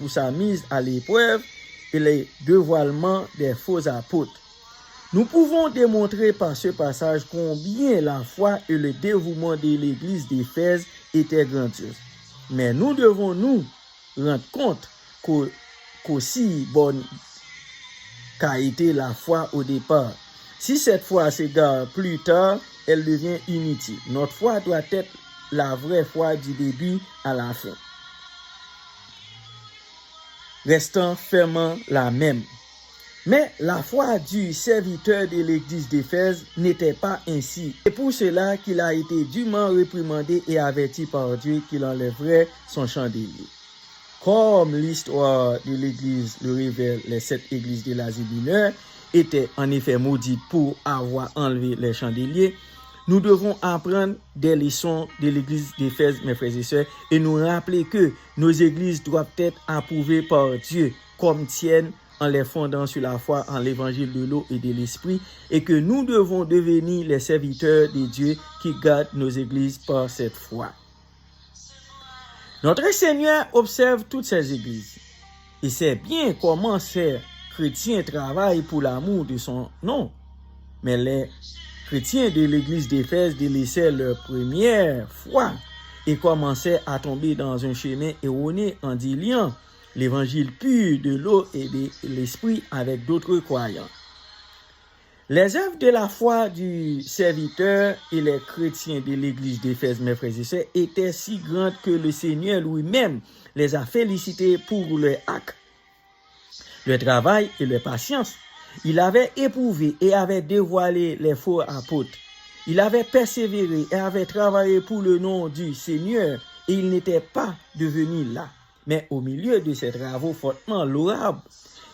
pour sa mise à l'épreuve et les dévoilements des faux apôtres. Nous pouvons démontrer par ce passage combien la foi et le dévouement de l'église d'Éphèse étaient grandioses. Mais nous devons nous rendre compte qu'aussi bonne qu'a été la foi au départ. Si cette foi s'égare plus tard, elle devient inutile. Notre foi doit être la vraie foi du début à la fin, restant fermement la même. Mais la foi du serviteur de l'église d'Éphèse n'était pas ainsi. C'est pour cela qu'il a été dûment réprimandé et averti par Dieu qu'il enlèverait son chandelier. Comme l'histoire de l'église le révèle, les 7 églises de l'Asie mineure étaient en effet maudites pour avoir enlevé les chandeliers, nous devons apprendre des leçons de l'église d'Éphèse, mes frères et sœurs, et nous rappeler que nos églises doivent être approuvées par Dieu comme tiennes, en les fondant sur la foi en l'évangile de l'eau et de l'esprit, et que nous devons devenir les serviteurs de Dieu qui gardent nos églises par cette foi. Notre Seigneur observe toutes ces églises et sait bien comment ces chrétiens travaillent pour l'amour de son nom. Mais les chrétiens de l'église d'Éphèse délaissaient leur première foi et commençaient à tomber dans un chemin erroné en déliant l'évangile pur de l'eau et de l'esprit avec d'autres croyants. Les œuvres de la foi du serviteur et les chrétiens de l'église d'Éphèse, mes frères et sœurs, étaient si grandes que le Seigneur lui-même les a félicités pour leur acte, leur travail et leur patience. Il avait éprouvé et avait dévoilé les faux apôtres. Il avait persévéré et avait travaillé pour le nom du Seigneur et il n'était pas devenu là. Mais au milieu de ces travaux fortement louables,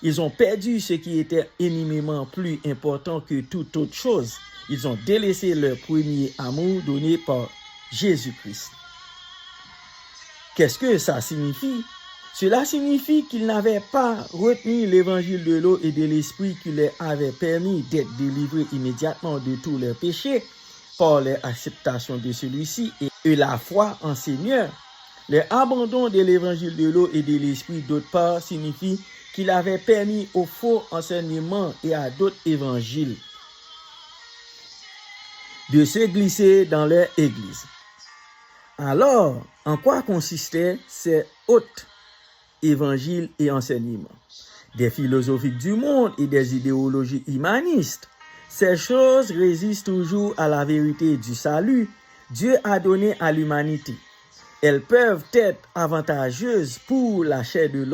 ils ont perdu ce qui était éminemment plus important que toute autre chose. Ils ont délaissé leur premier amour donné par Jésus-Christ. Qu'est-ce que ça signifie? Cela signifie qu'ils n'avaient pas retenu l'évangile de l'eau et de l'esprit qui leur avait permis d'être délivrés immédiatement de tous leurs péchés par l'acceptation de celui-ci et la foi en Seigneur. L'abandon de l'évangile de l'eau et de l'esprit, d'autre part, signifie qu'il avait permis aux faux enseignements et à d'autres évangiles de se glisser dans leur église. Alors, en quoi consistaient ces autres évangiles et enseignements? Des philosophies du monde et des idéologies humanistes. Ces choses résistent toujours à la vérité du salut. Dieu a donné à l'humanité. Elles peuvent être avantageuses pour la chair de l'homme